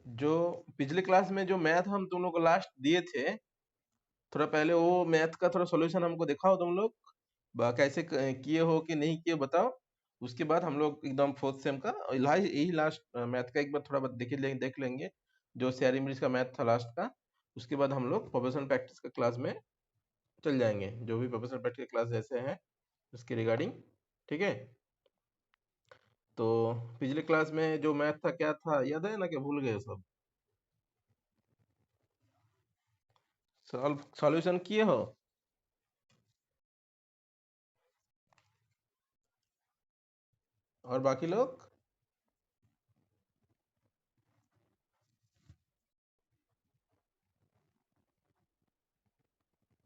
जो पिछले क्लास में जो मैथ हम तुम लोग को लास्ट दिए थे, थोड़ा पहले वो मैथ का थोड़ा सॉल्यूशन हमको दिखाओ तुम लोग। कैसे किए हो कि नहीं किए बताओ। उसके बाद हम लोग एकदम फोर्थ सेम का यही लास्ट मैथ का एक बार थोड़ा देख लेंगे, जो शेयर इंग्लिश का मैथ था लास्ट का। उसके बाद हम लोग प्रोफेशनल प्रैक्टिस का क्लास में चल जाएंगे, जो भी प्रोफेशनल प्रैक्टिस क्लास जैसे हैं उसके रिगार्डिंग। ठीक है, तो पिछले क्लास में जो मैथ था क्या था याद है ना, क्या भूल गए सब? सॉल्यूशन किए हो? और बाकी लोग?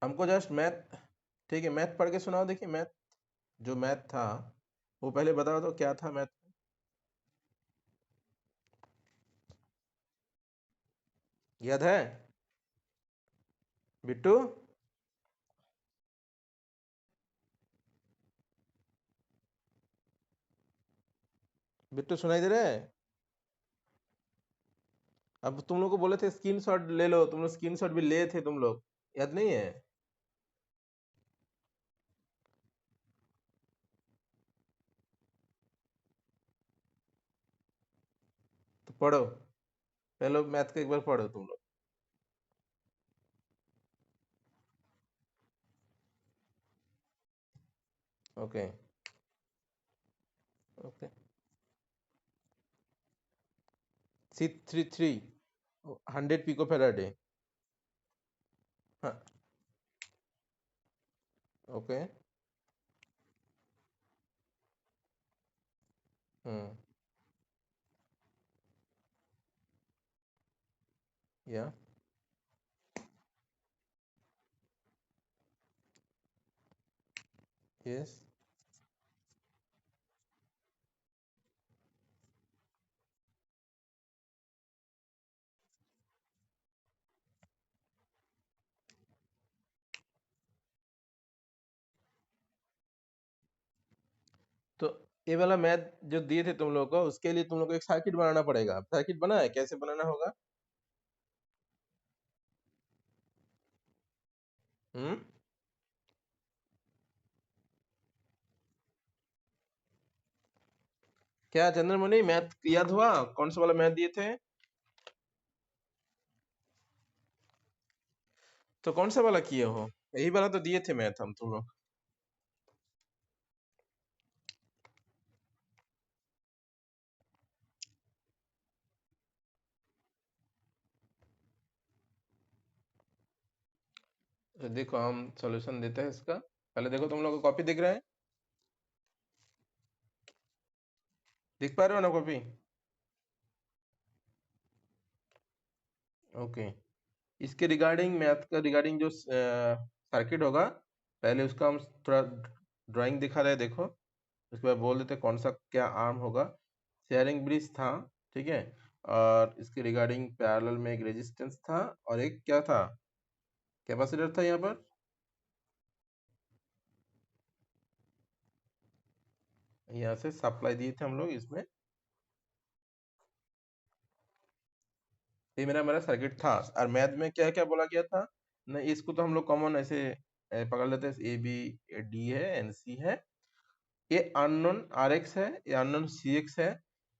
हमको जस्ट मैथ, ठीक है मैथ पढ़ के सुनाओ। देखिए मैथ, जो मैथ था वो पहले बताओ तो क्या था मैथ? याद है बिट्टू? बिट्टू सुनाई दे रहा है? अब तुम लोग को बोले थे स्क्रीनशॉट ले लो, तुम लोग स्क्रीनशॉट भी ले थे तुम लोग, याद नहीं है? तो पढ़ो, पहले मैथ का एक बार पढ़ो तुम लोग। Okay okay. 633 100 pico farad. हाँ ओके। Hmm, yeah yes. तो ये वाला मैथ जो दिए थे तुम लोग को, उसके लिए तुम लोग को एक सर्किट बनाना पड़ेगा। सर्किट बना है? कैसे बनाना होगा? हम्म, क्या चंद्रमणि मैथ याद हुआ? कौन सा वाला मैथ दिए थे? तो कौन सा वाला किए हो? यही वाला तो दिए थे मैथ हम तुम लोग। तो देखो हम सॉल्यूशन देते हैं इसका। पहले देखो तुम लोग को कॉपी दिख रहा है? दिख पा रहे हो ना कॉपी? ओके। इसके रिगार्डिंग मैथ का रिगार्डिंग जो सर्किट होगा, पहले उसका हम थोड़ा ड्राइंग दिखा रहे हैं, देखो। उसके बाद बोल देते हैं कौन सा क्या आर्म होगा। शेयरिंग ब्रिज था, ठीक है। और इसके रिगार्डिंग पैरेलल में एक रेजिस्टेंस था, और एक क्या था, कैपेसिटर था यहाँ पर। यहाँ से सप्लाई दिए थे हम लोग इसमें। ये मेरा मेरा सर्किट था। और मैथ में क्या क्या बोला गया था ना, इसको तो हम लोग कॉमन ऐसे पकड़ लेते हैं, ए बी डी है, एन सी है, ये अननोन आर एक्स है, ये अननोन सी एक्स है।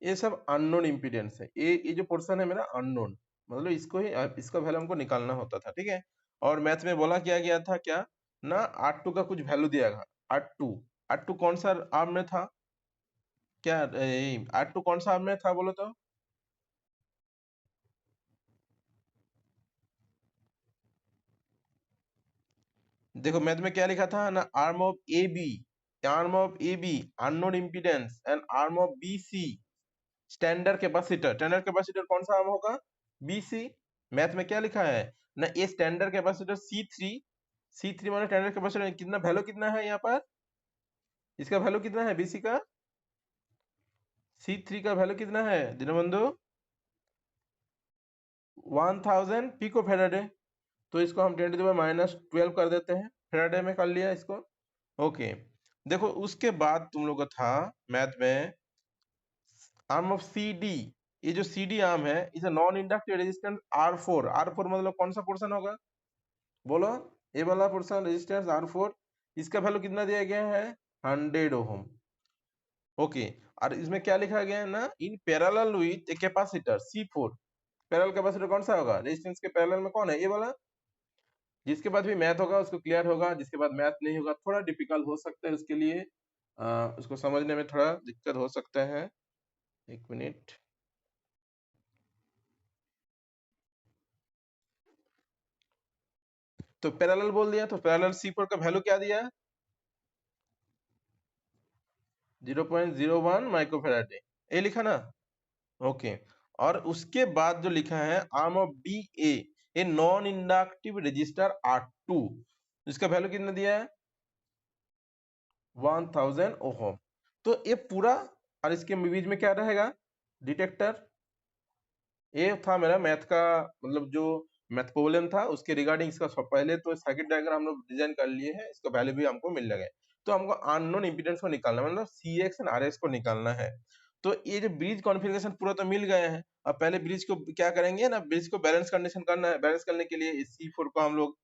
ये सब अननोन इम्पीडेंस है। ये जो पोर्शन है मेरा अननोन, मतलब इसको ही इसका वैल्यू हमको निकालना होता था, ठीक है। और मैथ में बोला क्या गया था क्या ना, आर टू का कुछ वैल्यू दिया था। आर टू, आर टू कौन सा आर्म में था? क्या आर टू कौन सा आर्म में था बोलो तो? देखो मैथ में क्या लिखा था ना, arm of A B, arm of A B unknown impedance, and arm of B C standard capacitor. Standard capacitor कौन सा आर्म होगा? B C. मैथ में क्या लिखा है ना, ये standard capacitor C three, C three माने स्टैंडर्ड कैपेसिटर कितना वैल्यू कितना है यहाँ पर, इसका वैल्यू कितना है बीसी का? सी थ्री का वैल्यू कितना है दीनबंधु? 1000 pico Faraday. तो इसको हम 10⁻⁻12 कर देते हैं, फेराडे में कर लिया इसको। ओके। देखो उसके बाद तुम लोग का था मैथ में आर्म ऑफ सी डी। ये जो सी डी आर्म है is a non inductive resistance R4। R4 मतलब कौन सा पोर्शन होगा, बोलो, ये वाला पोर्शन रेजिस्टेंस R4। इसका वैल्यू कितना दिया गया है, 100 ओम। ओके, और इसमें क्या लिखा गया है ना, in parallel with a capacitor C4। Parallel capacitor कौन सा होगा, रेजिस्टेंस के पैरेलल में कौन है, ये वाला। जिसके बाद भी मैथ होगा उसको क्लियर होगा, जिसके बाद मैथ नहीं होगा थोड़ा डिफिकल्ट हो सकता है, उसके लिए उसको समझने में थोड़ा दिक्कत हो सकता है। एक मिनट, तो पैरेलल बोल दिया, तो पैरेलल C4 का वैल्यू क्या दिया, 0.01 माइक्रोफैराड, ये लिखा ना। ओके, और उसके बाद जो लिखा है arm of D a non inductive register R2, इसका वैल्यू कितना दिया है, 1000 ओहम। तो ये पूरा, और इसके बीच में क्या रहेगा, डिटेक्टर। ये था मेरा मैथ का, मतलब जो मैथ प्रॉब्लम था उसके रिगार्डिंग। इसका पहले तो सर्किट डायग्राम हम लोग डिजाइन कर लिए हैं, इसका वैल्यू भी हमको मिल लगे। तो हमको अननोन इंपीडेंस को निकालना है, मतलब CX एंड RX को निकालना है। तो ये जो ब्रिज कॉन्फ़िगरेशन पूरा तो मिल गया है। अब पहले ब्रिज को क्या करेंगे ना, ब्रिज को बैलेंस कंडीशन करना है। बैलेंस करने के लिए इस C4 को हम लोग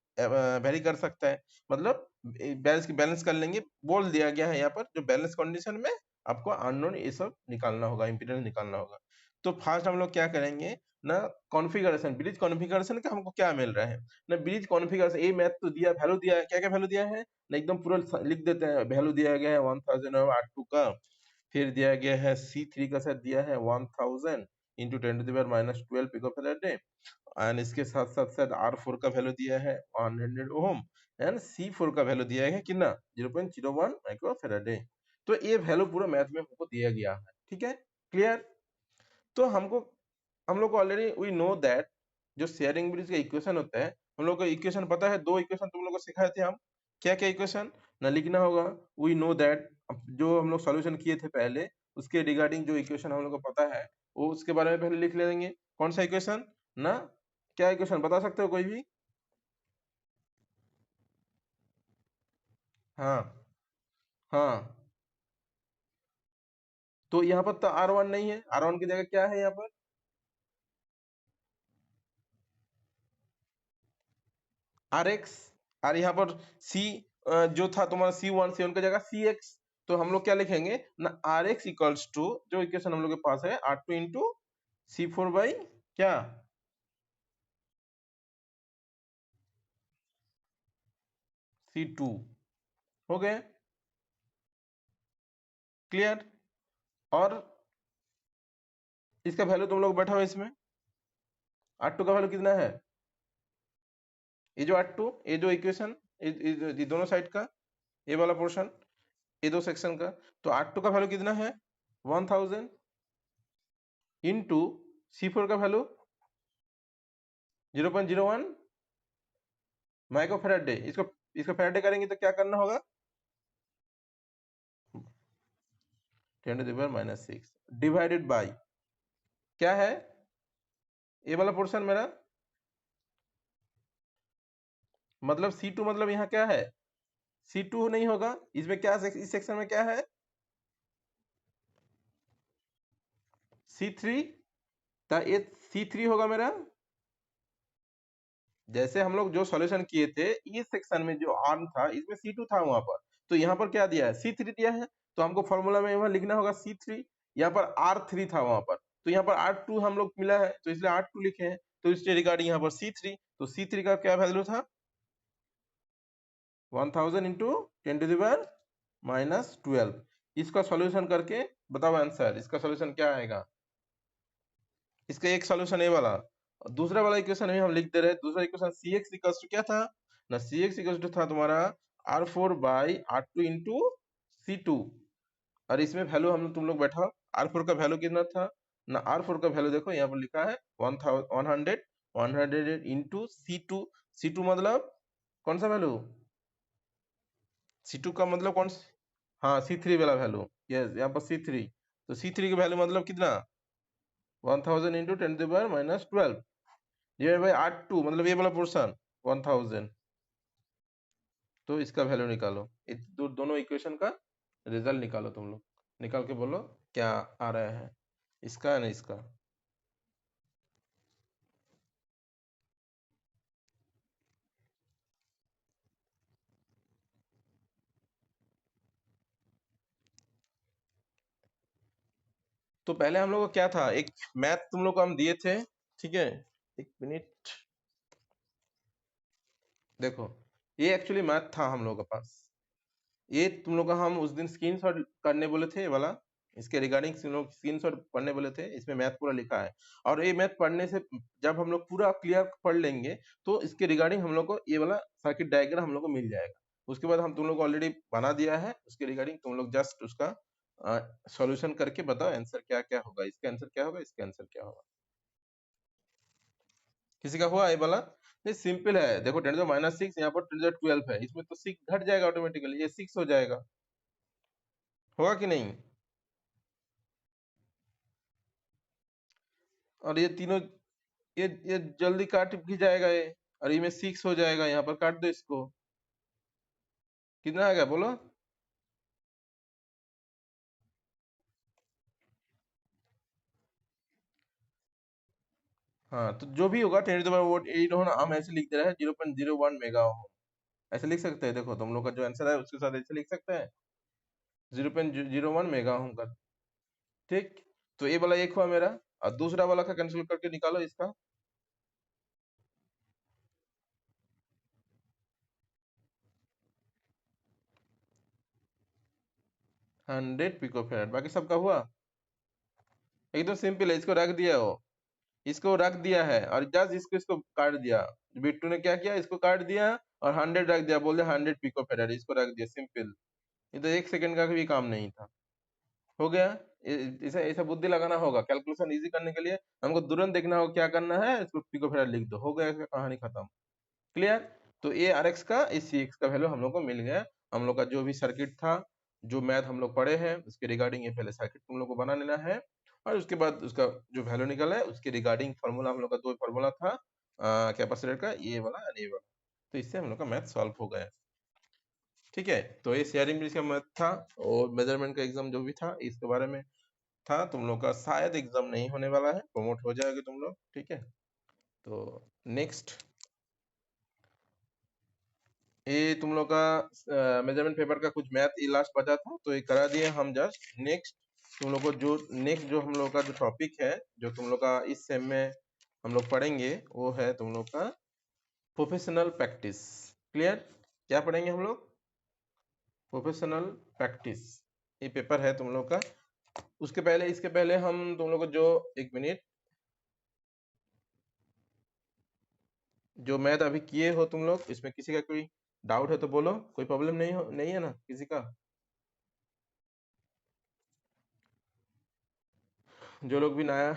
वेरी कर सकते हैं, मतलब बैलेंस कर लेंगे। बोल दिया गया है यहाँ पर, जो बैलेंस कंडीशन में आपको अननोन ये सब निकालना होगा, इंपीडेंस निकालना होगा। तो फर्स्ट हम लोग क्या करेंगे ना, कॉन्फ़िगरेशन, ब्रिज कॉन्फ़िगरेशन का हमको क्या मिल रहा है ना, ब्रिज कॉन्फ़िगरेशन ये मैथ तो दिया, वैल्यू दिया है, क्या क्या वैल्यू दिया है ना, एकदम पूरा लिख देते हैं। वैल्यू दिया गया है 1000 और R2 का, फिर दिया गया है C3 का, साथ दिया है 1000 इंटू 10⁻12 पिकोफैराड, एंड इसके साथ साथ साथ R4 का वैल्यू दिया है 100 ओम, एंड C4 का वैल्यू दिया है कितना, 0.01 माइक्रोफैराड। तो ये वैल्यू पूरा मैथ में हमको दिया गया है, ठीक है, क्लियर। तो हम लोग को ऑलरेडी वी नो दैट जो शेयरिंग ब्रिज का इक्वेशन होता है, हम लोग को इक्वेशन पता है। दो इक्वेशन तुम लोग को सिखाए थे हम, क्या क्या इक्वेशन ना लिखना होगा। वी नो दैट, जो हम लोग सॉल्यूशन किए थे पहले, उसके रिगार्डिंग जो इक्वेशन हम लोग को पता है, वो उसके बारे में पहले लिख लेंगे। कौन सा इक्वेशन ना, क्या इक्वेशन बता सकते हो कोई भी। हाँ, हाँ, तो यहाँ पर तो R1 नहीं है, R1 की जगह क्या है यहाँ पर, RX। और यहाँ पर C जो था तुम्हारा C1 की जगह CX। तो हम लोग क्या लिखेंगे ना, RX इक्वल्स टू, जो इक्वेशन हम लोग के पास है, R2 इंटू C4 बाई क्या, C2। हो गए, क्लियर। और इसका वैल्यू तुम लोग बैठा हो इसमें, R2 का वैल्यू कितना है, ये जो R2, ये जो इक्वेशन, ये दोनों साइड का, ये वाला पोर्शन, ये दो सेक्शन का। तो R2 का वैल्यू कितना है, 1000 इंटू C4 का वैल्यू 0.01 माइक्रो फैराडे। इसको इसको फैराडे करेंगे तो क्या करना होगा, 10⁻⁻6 डिवाइडेड बाई क्या है, ये वाला पोर्शन मेरा, मतलब C2 मतलब यहाँ क्या है, C2 नहीं होगा इसमें, क्या इस सेक्शन में क्या है, C3। तो ये C3 होगा मेरा। जैसे हम लोग जो सॉल्यूशन किए थे, इस सेक्शन में जो आर्म था इसमें C2 था वहां पर, तो यहाँ पर क्या दिया है, C3 दिया है। तो हमको फॉर्मूला में वहां लिखना होगा C3, यहाँ पर R3 था वहां पर, तो यहाँ पर R2 हम लोग मिला है, तो इसलिए R2 लिखे हैं। तो इसके रिगार्डिंग यहाँ पर C3, तो C3 का क्या वैल्यू था, 1000 इंटू 10⁻⁻12। इसका सॉल्यूशन करके बताओ आंसर, इसका सॉल्यूशन क्या आएगा। इसका एक सॉल्यूशन ये वाला, और दूसरा वाला इक्वेशन भी हम लिख दे रहे हैं। दूसरा इक्वेशन CX इक्वल्स टू क्या था ना, CX इक्वल्स टू था तुम्हारा R4 by R2 into C2। और इसमें वैल्यू हम तुम लोग बैठा, R4 का वैल्यू कितना था ना, R4 का वैल्यू देखो यहाँ पर लिखा है 100 इंटू C2। C2 मतलब कौन सा वैल्यू, C2 का मतलब कौन हाँ, C3 वाला वैल्यू, यस, यहाँ पर C3। तो C3 का वैल्यू मतलब कितना, 1000 इंटू 10⁻⁻12 डिवाइड बाई R2, मतलब ये वाला पोर्शन 1000। तो इसका वैल्यू निकालो, दोनों इक्वेशन का रिजल्ट निकालो तुम लोग, निकाल के बोलो क्या आ रहा है, इसका है ना इसका। तो पहले हम लोग को क्या था, एक मैथ तुम लोग को हम दिए थे, ठीक है। एक मिनट, देखो ये एक्चुअली मैथ था हम लोग के पास। ये तुम लोग का हम उस दिन स्क्रीनशॉट करने बोले थे, ये वाला, इसके रिगार्डिंग तुम लोग स्क्रीनशॉट पढ़ने बोले थे। इसमें मैथ पूरा लिखा है, और ये मैथ पढ़ने से जब हम लोग पूरा क्लियर पढ़ लेंगे तो इसके रिगार्डिंग हम लोग को ये वाला सर्किट डायग्राम हम लोग को मिल जाएगा। उसके बाद हम तुम लोग को ऑलरेडी बना दिया है, उसके रिगार्डिंग तुम लोग जस्ट उसका सॉल्यूशन करके बताओ आंसर क्या क्या होगा, इसका आंसर क्या होगा, इसका आंसर क्या होगा। किसी का हुआ ये वाला? ये सिंपल है, देखो 10⁻6 यहाँ पर 10⁻12 है, इसमें तो 6 घट जाएगा ऑटोमेटिकली, ये 6 हो जाएगा, होगा कि नहीं? और ये तीनों, ये जल्दी काट भी जाएगा ये, और ये में 6 हो जाएगा, यहाँ पर काट दो इसको। कितना आ गया बोलो? हाँ, तो जो भी होगा 10⁻8 होना, हम ऐसे लिख दे रहे हैं 0.01 मेगा ओम, ऐसे लिख सकते हैं। देखो तुम लोग का जो आंसर है उसके साथ ऐसे लिख सकते हैं 0.01 मेगा ओम का, ठीक। तो ये वाला एक हुआ मेरा, और दूसरा वाला का कैंसिल करके निकालो इसका। 100 पिको फैराड, बाकी सबका हुआ। एकदम सिंपल है, इसको रख दिया हो, इसको रख दिया है, और जस्ट इसको इसको काट दिया। बिट्टू ने क्या किया, इसको काट दिया और 100 रख दिया, बोल दिया 100 पिको फैराड, इसको रख दिया, सिंपल। ये तो 1 सेकंड का भी काम नहीं था, हो गया। इसे ऐसा बुद्धि लगाना होगा कैलकुलेशन इजी करने के लिए, हमको तुरंत देखना होगा क्या करना है, इसको पिको फैराड लिख दो, हो गया, इसका कहानी खत्म, क्लियर। तो ए आर एक्स का, इस सी एक्स का वैल्यू हम लोग को मिल गया। हम लोग का जो भी सर्किट था, जो मैथ हम लोग पढ़े हैं उसके रिगार्डिंग ये पहले सर्किट तुम लोग को बना लेना है, और उसके बाद उसका जो वैल्यू निकला है उसके रिगार्डिंग फार्मूला, हम लोग का दो फार्मूला था कैपेसिटर का, ये वाला और ये वाला। तो इससे हम लोग का मैथ सॉल्व हो गया, ठीक है। तो ये शेयरिंग ब्रिज का मैथ था, और मेजरमेंट का एग्जाम जो भी था इसके बारे में था। तुम लोग का शायद एग्जाम नहीं होने वाला है, प्रमोट हो जाएगा तुम लोग, ठीक है। तो नेक्स्ट, ये तुम लोग का मेजरमेंट पेपर का कुछ मैथ ये लास्ट बचा था, तो ये करा दिए हम। जस्ट नेक्स्ट तुम लोग को जो नेक्स्ट जो हम लोग का जो टॉपिक है, जो तुम लोग का इस सेम में हम लोग पढ़ेंगे, वो है तुम लोग का प्रोफेशनल प्रैक्टिस, क्लियर। क्या पढ़ेंगे हम लोग? प्रोफेशनल प्रैक्टिस, ये पेपर है तुम लोग का। उसके पहले, इसके पहले हम तुम लोग को जो, एक मिनट, जो मैथ अभी किए हो तुम लोग, इसमें किसी का कोई डाउट है तो बोलो, कोई प्रॉब्लम नहीं हो, नहीं है ना किसी का? जो लोग भी नया,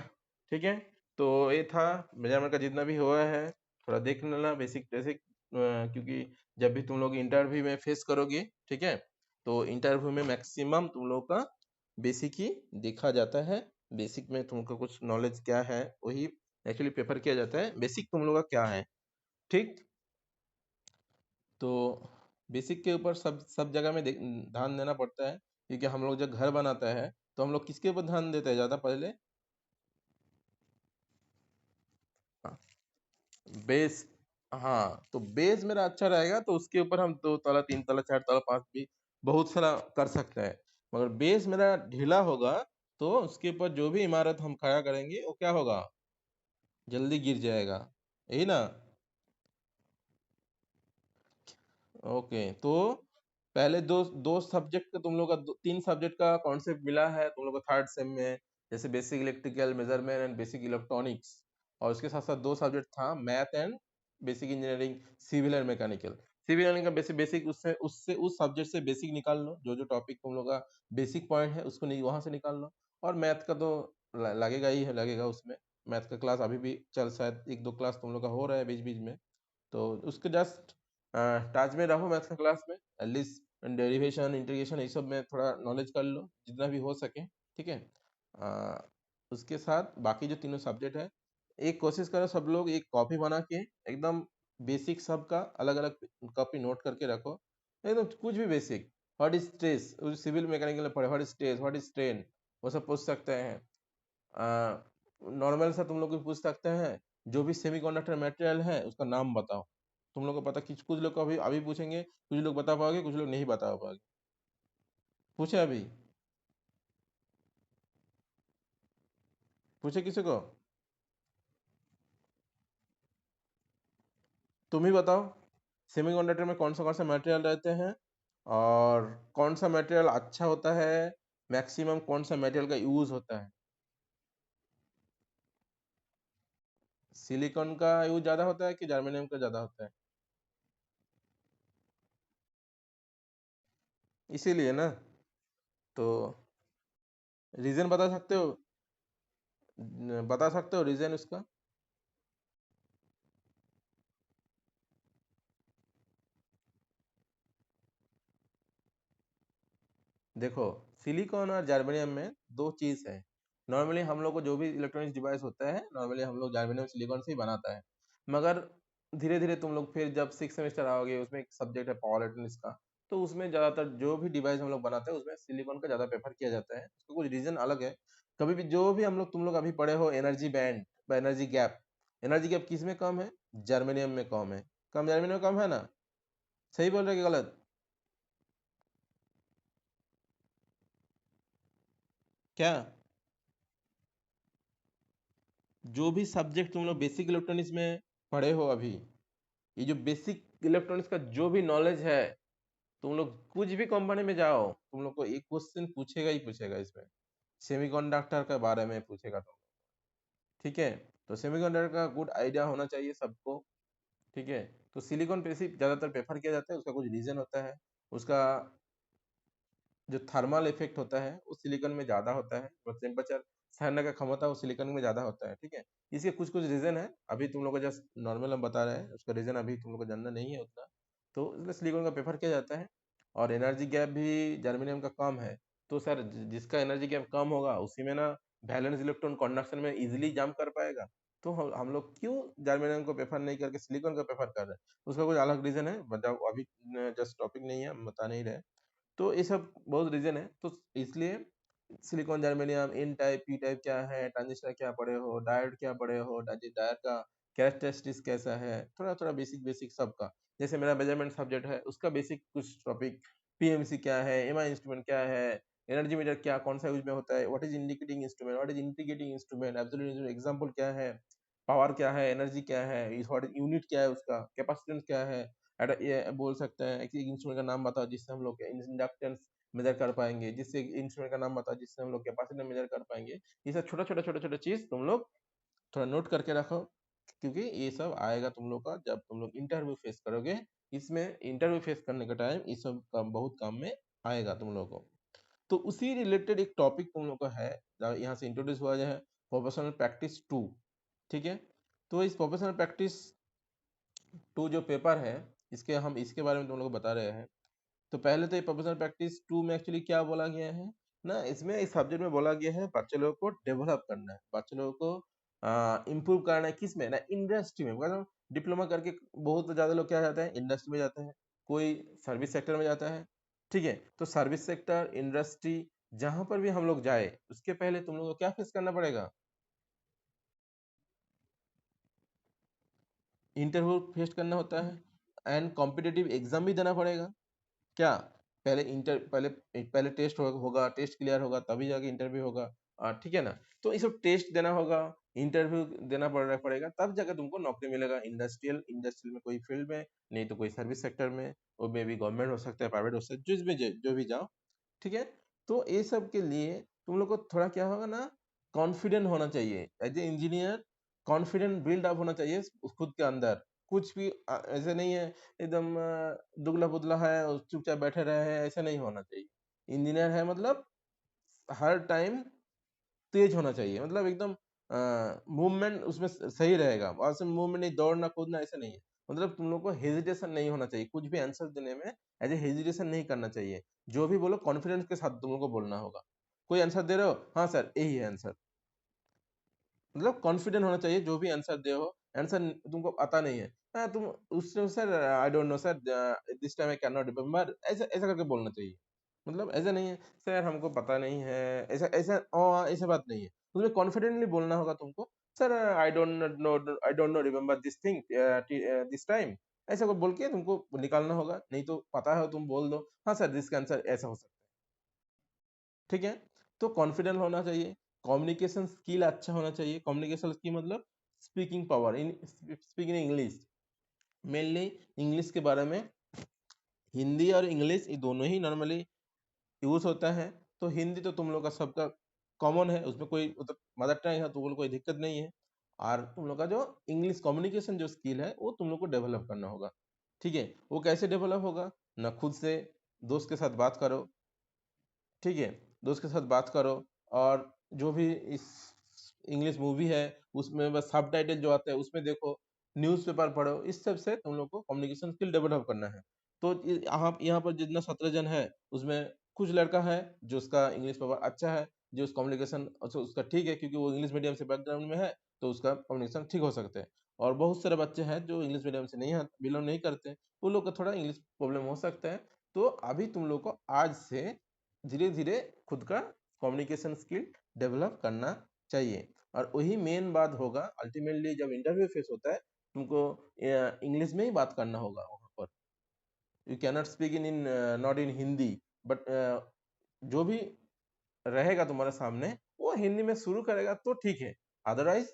ठीक है। तो ये था मेजरमेंट का जितना भी हुआ है, थोड़ा देख लेना बेसिक बेसिक, क्योंकि जब भी तुम लोग इंटरव्यू में फेस करोगे, ठीक है, तो इंटरव्यू में मैक्सिमम तुम लोग का बेसिक ही देखा जाता है। बेसिक में तुमको कुछ नॉलेज क्या है वही एक्चुअली प्रेफर किया जाता है, बेसिक तुम लोग का क्या है, ठीक। तो बेसिक के ऊपर सब सब जगह में ध्यान देना पड़ता है, क्योंकि हम लोग जब घर बनाता है तो हम लोग किसके ऊपर ध्यान देते हैं ज्यादा पहले? बेस, हाँ, तो बेस मेरा अच्छा रहेगा तो उसके ऊपर हम 2 तला 3 तला 4 तला 5 भी बहुत सारा कर सकते हैं। मगर बेस मेरा ढीला होगा तो उसके ऊपर जो भी इमारत हम खड़ा करेंगे वो क्या होगा, जल्दी गिर जाएगा, यही ना। ओके, तो पहले दो दो सब्जेक्ट का तुम लोग का 3 सब्जेक्ट का कॉन्सेप्ट मिला है तुम लोग को थर्ड सेम में, जैसे basic electrical measurement and basic electronics, और उसके साथ साथ 2 सब्जेक्ट था math and basic engineering, civil and mechanical. Civil engineering का बेसिक बेसिक उससे उससे उस सब्जेक्ट से बेसिक निकाल लो, जो जो टॉपिक तुम लोग का बेसिक पॉइंट है उसको वहां से निकाल लो। और मैथ का तो लगेगा ही है, लगेगा उसमें। मैथ का क्लास अभी भी चल, शायद 1-2 क्लास तुम लोग का हो रहा है बीच बीच में, तो उसके जस्ट टच में रहो मैथ का क्लास में, एटलीस्ट डेरिवेशन इंटीग्रेशन ये सब में थोड़ा नॉलेज कर लो जितना भी हो सके, ठीक है। अ, उसके साथ बाकी जो तीनों सब्जेक्ट है, एक कोशिश करो सब लोग एक कॉपी बना के एकदम बेसिक सब का अलग अलग कॉपी नोट करके रखो, एकदम कुछ भी basic. What is stress, civil mechanical में पढ़े, what is stress, what is strain, वो सब पूछ सकते हैं। नॉर्मल सा तुम लोग भी पूछ सकते हैं, जो भी सेमीकंडक्टर मटेरियल है उसका नाम बताओ। तुम लोग को पता, कुछ कुछ लोग को अभी अभी पूछेंगे, कुछ लोग बता पाओगे, कुछ लोग नहीं बता पाओगे। पूछे अभी? पूछे किसी को? तुम ही बताओ, सेमीकंडक्टर में कौन सा मटेरियल रहते हैं, और कौन सा मटेरियल अच्छा होता है, मैक्सिमम कौन सा मटेरियल का यूज होता है? सिलिकॉन का यूज ज्यादा होता है कि जर्मेनियम का ज्यादा होता है? इसीलिए ना। तो रीजन बता सकते हो? बता सकते हो रीजन उसका? देखो, सिलिकॉन और जर्मेनियम में दो चीज है। नॉर्मली हम लोग को जो भी इलेक्ट्रॉनिक्स डिवाइस होता है, नॉर्मली हम लोग जर्मेनियम सिलिकॉन से ही बनाता है। मगर धीरे धीरे तुम लोग फिर जब 6 सेमेस्टर आओगे, उसमें एक सब्जेक्ट है पावर इलेक्ट्रॉनिक्स का, तो उसमें ज्यादातर जो भी डिवाइस हम लोग बनाते हैं उसमें सिलिकॉन का ज्यादा प्रेफर किया जाता है। उसका कुछ रीजन अलग है। कभी भी जो भी हम लोग तुम लोग अभी पढ़े हो एनर्जी बैंड व एनर्जी गैप किस में कम है? जर्मेनियम में कम है। कम जर्मेनियम में कम है ना? सही बोल रहे कि गलत? क्या? जो भी सब्जेक्ट तुम लोग बेसिक इलेक्ट्रॉनिक्स में पढ़े हो अभी, ये जो बेसिक इलेक्ट्रॉनिक्स का जो भी नॉलेज है, तुम लोग कुछ भी कंपनी में जाओ, तुम लोग को एक क्वेश्चन पूछेगा ही पूछेगा इसमें। सेमीकंडक्टर के बारे में पूछेगा तुम। ठीक है? तो सेमीकंडक्टर का गुड आइडिया होना चाहिए सबको। ठीक है? तो सिलिकॉन पे सिर्फ ज्यादातर प्रेफर किया जाता है, उसका कुछ रीजन होता है। उसका जो थर्मल इफेक्ट होता है वो सिलिकॉन में ज्यादा होता है, और टेम्परेचर सहने का क्षमता वो सिलिकॉन में ज्यादा होता है। ठीक है? इसके कुछ कुछ रीजन है, अभी तुम लोग को जस्ट नॉर्मल हम बता रहे हैं, उसका रीजन अभी तुम लोग को जानना नहीं है उतना। तो इसलिए सिलिकॉन का प्रेफर किया जाता है। और एनर्जी गैप भी जर्मेनियम का कम है। तो सर, जिसका एनर्जी गैप कम होगा उसी में ना वैलेंस इलेक्ट्रॉन कंडक्शन में इजीली जंप कर पाएगा। तो हम लोग क्यों जर्मेनियम को प्रेफर नहीं करके सिलिकॉन को प्रेफर कर रहे हैं? उसका कुछ अलग रीजन है, बताओ। अभी जस्ट टॉपिक नहीं है, हम बता नहीं रहे। तो ये सब बहुत रीजन है, तो इसलिए सिलिकॉन जर्मेनियम इन टाइप पी टाइप क्या है, ट्रांजिस्टर क्या पढ़े हो, डायोड क्या पढ़े हो, डायोड का कैरेक्टरिस्टिक्स कैसा है, थोड़ा थोड़ा बेसिक बेसिक सबका। जैसे मेरा मेजरमेंट सब्जेक्ट है, उसका बेसिक कुछ टॉपिक, पीएमसी क्या है, एमआई इंस्ट्रूमेंट क्या है, एनर्जी मीटर क्या कौन सा यूज में होता है, what is indicating instrument, what is indicating instrument, absolute example क्या है, पावर क्या है, एनर्जी क्या है, इस व्हाट यूनिट क्या है, उसका कैपेसिटेंस क्या है। ये बोल सकते हैं कि इंस्ट्रूमेंट का नाम बताओ जिससे हम लोग इंडक्टेंस मेजर कर पाएंगे, जिससे इंस्ट्रूमेंट का नाम बताओ जिससे हम लोग कैपेसिटेंस मेजर कर पाएंगे। ये सब छोटा छोटा छोटा छोटा चीज तुम लोग थोड़ा नोट करके रखो, क्योंकि ये सब आएगा तुम लोग का जब तुम लोग इंटरव्यू फेस करोगे। इसमें इंटरव्यू फेस करने का टाइम ये सब काम बहुत काम में आएगा तुम लोग को। तो उसी रिलेटेड एक टॉपिक तुम लोग का है, यहाँ से इंट्रोड्यूस हुआ है, प्रोफेशनल प्रैक्टिस 2। ठीक है? तो इस प्रोफेशनल प्रैक्टिस 2 जो पेपर है, इसके बारे में तुम लोग को बता रहे हैं। तो पहले तो ये प्रोफेशनल प्रैक्टिस 2 में एक्चुअली क्या बोला गया है ना, इसमें इस सब्जेक्ट में बोला गया है बच्चे लोगों को डेवलप करना है, बच्चे लोगों को इम्प्रूव करना है। किस में ना, इंडस्ट्री में। मतलब डिप्लोमा करके बहुत ज्यादा लोग क्या जाते हैं, इंडस्ट्री में जाते हैं, कोई सर्विस सेक्टर में जाता है। ठीक है? तो सर्विस सेक्टर, इंडस्ट्री, जहां पर भी हम लोग जाए, उसके पहले तुम लोग को क्या फेस करना पड़ेगा? इंटरव्यू फेस करना होता है, एंड कॉम्पिटिटिव एग्जाम भी देना पड़ेगा। क्या? पहले पहले टेस्ट होगा, टेस्ट क्लियर होगा तभी जाके इंटरव्यू होगा। ठीक है ना? तो ये सब टेस्ट देना होगा, इंटरव्यू देना पड़ेगा, तब जाकर तुमको नौकरी मिलेगा। इंडस्ट्रियल में कोई फील्ड में, नहीं तो कोई सर्विस सेक्टर में, वो मे भी गवर्नमेंट हो सकता है, प्राइवेट हो सकता है, जिसमें जो भी जाओ। ठीक है? तो ये सब के लिए तुम लोग को थोड़ा क्या होगा ना, कॉन्फिडेंट होना चाहिए as a engineer. Confident build up होना चाहिए खुद के अंदर। कुछ भी ऐसे नहीं है एकदम दुबला पुतला है और चुपचाप बैठे रहे हैं, ऐसा नहीं होना चाहिए। इंजीनियर है मतलब हर टाइम तेज होना चाहिए, मतलब एकदम मूवमेंट उसमें सही रहेगा, और सिर्फ मूवमेंट नहीं, दौड़ना कूदना ऐसा नहीं है। मतलब तुम लोग को हेजिटेशन नहीं होना चाहिए, कुछ भी आंसर देने में एज ए हेजिटेशन नहीं करना चाहिए। जो भी बोलो कॉन्फिडेंस के साथ तुम लोग को बोलना होगा। कोई आंसर दे रहे हो, हाँ सर यही है आंसर। मतलब कॉन्फिडेंट होना चाहिए, जो भी आंसर दे हो। आंसर तुमको आता नहीं है, हाँ तुम उससे sir I don't know sir, this time I can not remember, ऐसा ऐसा करके बोलना चाहिए। मतलब ऐसा नहीं है सर हमको पता नहीं है, ऐसा ऐसा ऐसा बात नहीं है। उसमें कॉन्फिडेंटली बोलना होगा तुमको। Sir I don't know remember this thing this time. ऐसा को बोल के तुमको निकालना होगा, नहीं तो पता है तुम बोल दो हाँ सर दिस का आंसर ऐसा हो सकता है। ठीक है? तो कॉन्फिडेंट होना चाहिए। कम्युनिकेशन स्किल अच्छा होना चाहिए। कम्युनिकेशन स्किल मतलब speaking power in speaking English, mainly English के बारे में। हिंदी और इंग्लिश ये दोनों ही नॉर्मली यूज होता है। तो हिंदी तो तुम लोग का सबका कॉमन है, उसमें कोई मतलब मदर टंग है तो वो कोई दिक्कत नहीं है। और तुम लोग का जो इंग्लिश कम्युनिकेशन जो स्किल है वो तुम लोग को डेवलप करना होगा। ठीक है, वो कैसे डेवलप होगा ना, खुद से दोस्त के साथ बात करो। ठीक है, दोस्त के साथ बात करो। और जो भी इस इंग्लिश मूवी है उसमें बस सबटाइटल जो आता है उसमें देखो, न्यूज़पेपर पढ़ो। इस सब से तुम लोग को कम्युनिकेशन स्किल डेवलप करना है। तो यहाँ यहाँ पर जितना 17 जन है उसमें कुछ लड़का है जो उसका इंग्लिश पेपर अच्छा है, जो उस कम्युनिकेशन अच्छा उसका ठीक है, क्योंकि वो इंग्लिश मीडियम से बैकग्राउंड में है तो उसका कम्युनिकेशन ठीक हो सकते हैं। और बहुत सारे बच्चे हैं जो इंग्लिश मीडियम से नहीं बिलोंग नहीं करते, वो लोग का थोड़ा इंग्लिश प्रॉब्लम हो सकता है। तो अभी तुम लोग को आज से धीरे धीरे खुद का कम्युनिकेशन स्किल डेवलप करना चाहिए। और वही मेन बात होगा, अल्टीमेटली जब इंटरव्यू फेस होता है तुमको इंग्लिश में ही बात करना होगा वहाँ पर। You cannot speak in not in Hindi, but जो भी रहेगा तुम्हारे सामने वो हिंदी में शुरू करेगा तो ठीक है, अदरवाइज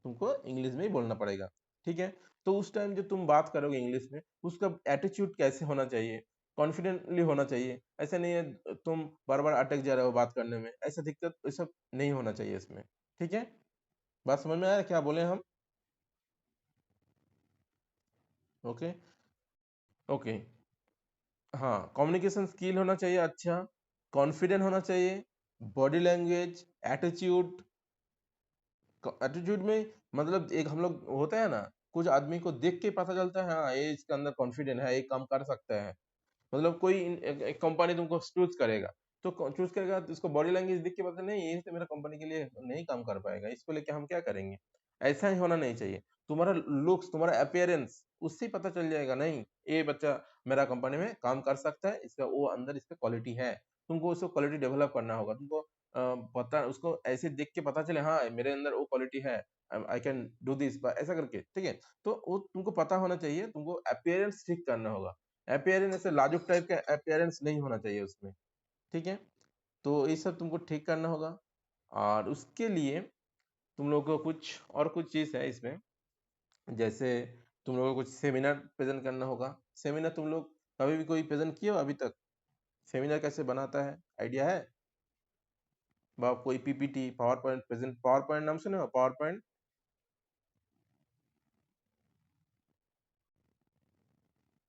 तुमको इंग्लिश में ही बोलना पड़ेगा। ठीक है, तो उस टाइम जो तुम बात करोगे इंग्लिश में, उसका एटीट्यूड कैसे होना चाहिए, कॉन्फिडेंटली होना चाहिए। ऐसा नहीं है तुम बार बार अटक जा रहे हो बात करने में, ऐसा दिक्कत ऐसा नहीं होना चाहिए इसमें। ठीक है, बात समझ में आया क्या बोले हम? ओके। ओके। हाँ, कम्युनिकेशन स्किल होना चाहिए अच्छा, कॉन्फिडेंट होना चाहिए, बॉडी लैंग्वेज, एटीट्यूड। एटीट्यूड में मतलब एक हम लोग होता है ना, कुछ आदमी को देख के पता चलता है हाँ ये इसके अंदर कॉन्फिडेंट है, ये काम कर सकता है। मतलब कोई एक कंपनी तुमको चूज करेगा, तो चूज करेगा तो इसको बॉडी लैंग्वेज देख के पता नहीं ये तो मेरा कंपनी के लिए नहीं काम कर पाएगा, इसको लेके हम क्या करेंगे। ऐसा ही होना नहीं चाहिए। तुम्हारा लुक्स, तुम्हारा अपीयरेंस, उससे ही पता चल जाएगा नहीं ये बच्चा मेरा कंपनी में काम कर सकता है, इसका वो अंदर इसका क्वालिटी है। तुमको उसको क्वालिटी डेवलप करना होगा। तुमको पता उसको ऐसे देख के पता चले हाँ मेरे अंदर वो क्वालिटी है, आई कैन डू दिस, ऐसा करके। ठीक है, तो वो तुमको पता होना चाहिए। तुमको अपीयरेंस ठीक करना होगा। अपीयरेंस ऐसे लाजुक टाइप का अपीयरेंस नहीं होना चाहिए उसमें। ठीक है, तो ये सब तुमको ठीक करना होगा। और उसके लिए तुम लोग को कुछ और कुछ चीज़ है इसमें, जैसे तुम लोगों को कुछ सेमिनार प्रेजेंट करना होगा। सेमिनार तुम लोग कभी भी कोई प्रेजेंट किए हो अभी तक? सेमिनार कैसे बनाता है, आइडिया है? कोई PPT, power point present, power point नाम सुने हो, power point?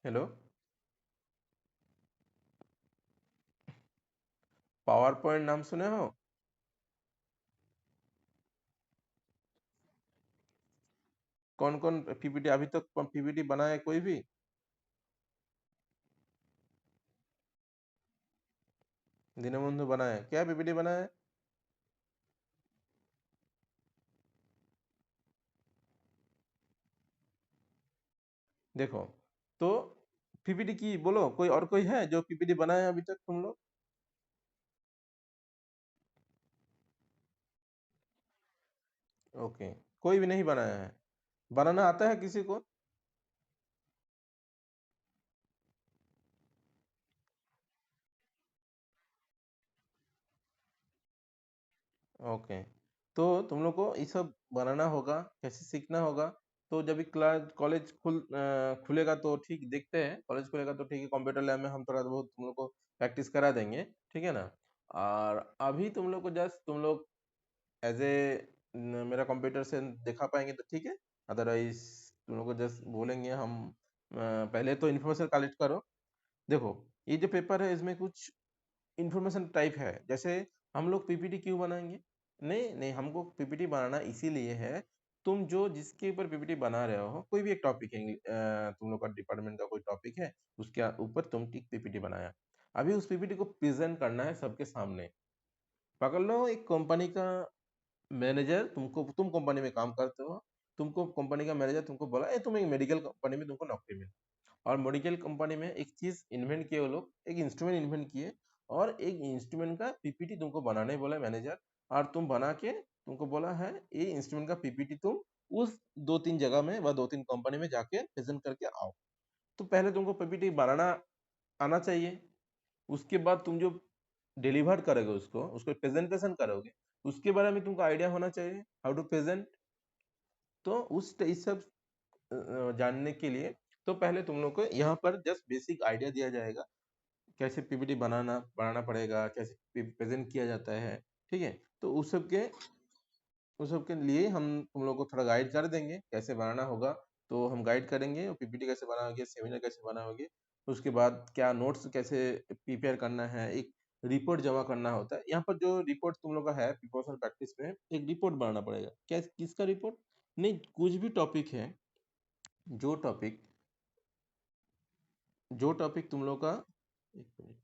Hello, power point नाम सुने हो? कौन कौन पीपीटी अभी तक पीपीटी बनाया है कोई भी? दीनबंधु बनाया है, क्या पीपीटी बनाया है? देखो, तो पीपीटी की बोलो, कोई और कोई है जो पीपीटी बनाया है अभी तक तुम लोग? ओके, कोई भी नहीं बनाया है। बनाना आता है किसी को? ओके, तो तुम लोग को ये सब बनाना होगा, कैसे सीखना होगा। तो जब भी क्लास कॉलेज खुलेगा तो ठीक, देखते हैं, कॉलेज खुलेगा तो ठीक है, कंप्यूटर लैब में हम थोड़ा बहुत तुम लोग को प्रैक्टिस करा देंगे। ठीक है ना? और अभी तुम लोग को जस्ट तुम लोग एज ए मेरा कंप्यूटर से दिखा पाएंगे तो ठीक है, अदरवाइज तुम लोग को जस्ट बोलेंगे हम। पहले तो इन्फॉर्मेशन कलेक्ट करो। देखो, ये जो पेपर है इसमें कुछ इन्फॉर्मेशन टाइप है। जैसे हम लोग पीपीटी क्यों बनाएंगे? नहीं नहीं, हमको पीपीटी बनाना इसीलिए है, तुम जो जिसके ऊपर पीपीटी बना रहे हो, कोई भी एक टॉपिक है, तुम लोग का डिपार्टमेंट का कोई टॉपिक है, उसके ऊपर तुम एक पीपीटी बनाया। अभी उस पीपीटी को प्रेजेंट करना है सबके सामने। पकड़ लो एक कंपनी का मैनेजर, तुम कंपनी में काम करते हो, तुमको कंपनी का मैनेजर तुमको बोला तुम एक मेडिकल कंपनी में तुमको नौकरी मिली। और मेडिकल कंपनी में एक चीज इन्वेंट किए वो लोग, एक इंस्ट्रूमेंट इन्वेंट किए, और एक इंस्ट्रूमेंट का पीपीटी तुमको बनाने बोला मैनेजर। और तुम बना के तुमको बोला है ये इंस्ट्रूमेंट का पीपीटी तुम उस दो तीन जगह में व दो तीन कंपनी में जाके प्रेजेंट करके आओ। तो पहले तुमको पीपीटी बनाना आना चाहिए। उसके बाद तुम जो डिलीवर करोगे उसको प्रेजेंटेशन करोगे, उसके बारे में तुमको आइडिया होना चाहिए, हाउ टू प्रेजेंट। तो इस सब जानने के लिए तो पहले तुम लोग को यहाँ पर जस्ट बेसिक आइडिया दिया जाएगा, कैसे पीपीटी बनाना पड़ेगा, कैसे प्रेजेंट किया जाता है, ठीक है। तो उस सब के लिए हम तुम लोग को थोड़ा गाइड कर देंगे कैसे बनाना होगा। तो हम गाइड करेंगे और पीपीटी कैसे बनाओगे, सेमिनार कैसे बनाओगे, उसके बाद क्या नोट्स कैसे प्रिपेयर करना है, एक रिपोर्ट जमा करना होता है। यहाँ पर जो रिपोर्ट तुम लोग का है प्रिपरेशन प्रैक्टिस में, एक रिपोर्ट बनाना पड़ेगा। क्या किसका रिपोर्ट? नहीं, कुछ भी टॉपिक है, जो टॉपिक तुम लोग का, एक मिनट,